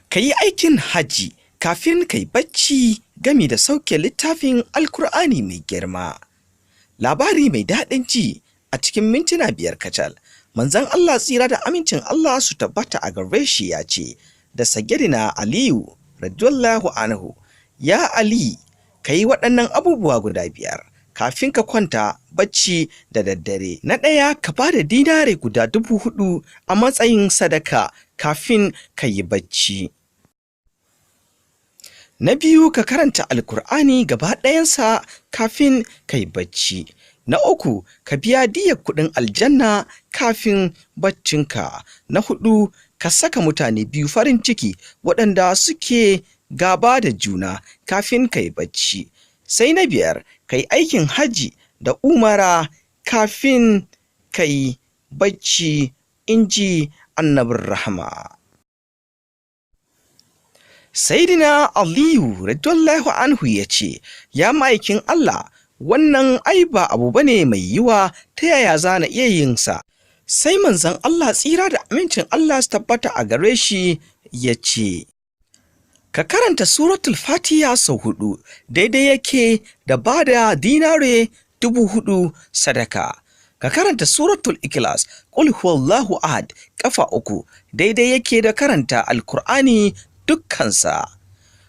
Ka yi aikin hajji kafin ka yi bacci gami da sauke littafin Alkur'ani mai girma. Labari mai daɗin ji a cikin mintuna 5 kacal. Manzon Allah tsira da amincin Allah su tabbata a gare shi ya ce da Sayyidina Aliyu radiyallahu anhu, ya Ali, ka yi waɗannan abubuwa guda 5 kafin ka kwanta bacci da daddare. Na ɗaya, ka ba da dinare guda 4,000 a matsayin sadaka kafin ka yi bacci. Na biyu, ka karanta Alkur'ani gaba ɗayansa kafin ka yi bacci. Na uku, ka biya diyyar kuɗin aljanna kafin baccinka. Na 4, ka saka mutane 2 farin ciki waɗanda suke gaba da juna kafin ka yi bacci. Sai na 5, ka yi aikin hajji da umara kafin ka yi bacci, in ji annabin rahama. Sayyidina Aliyu radiyallahu anhu ya ce, ya ma'aikin Allah, wannan ai ba abu bane mai yiwa, ta yaya za na iya yin sa? Sai manzon Allah tsira da amincin Allah su tabbata a gare shi ya ce, ka karanta suratul Fatiha sau 4 daidai yake da ba da dinare 4,000 sadaka. Ka karanta suratul Ikhlas, Qul huwallahu ahad ƙafa 3 daidai yake da karanta Alkur'ani dukkansa.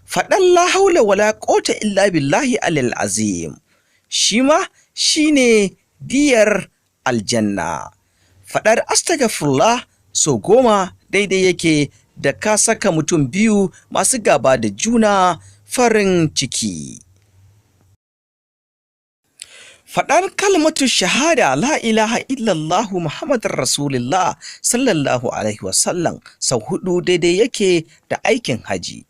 Faɗan la haula wala quwwata illa billahi alil azim shi ma shine diyar aljanna. Faɗar astaghfirullah so 10 daidai yake da ka saka mutum 2 masu gaba da juna farin ciki. Faɗar kalmatu shahada la ilaha illallahu Muhammadun Rasulullah sallallahu alaihi wasallam sau 4 daidai yake da aikin haji.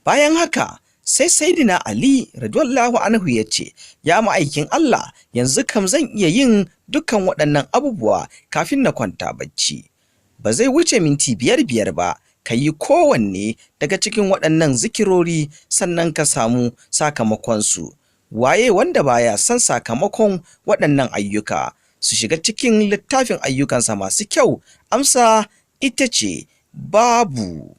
Bayan haka sai Sayyidina Ali radiyallahu anhu ya ce, ya ma'aikin Allah, yanzu kam zan iya yin dukkan waɗannan abubuwa kafin na kwanta bacci. Ba zai wuce minti 5 ba, ka yi kowanne daga cikin waɗannan zikirori sannan ka samu sakamakonsu. Waye wanda baya son sakamakon waɗannan ayyuka su shiga cikin littafin ayyukansa masu kyau? Amsa ita ce babu.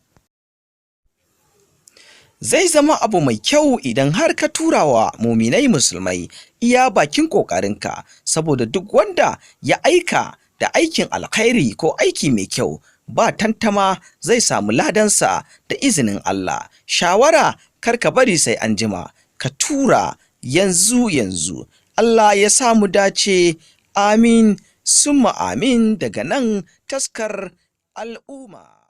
Zai zama abu mai kyau idan har ka tura wa muminai musulmai iya bakin ƙoƙarinka, saboda duk wanda ya aika da aikin alkhairi ko aiki mai kyau ba tantama zai samu ladansa da izinin Allah. Shawara, kar ka bari sai an jima, ka tura yanzu. Allah ya samu dace, amin summa amin, daga nan taskar al'umma.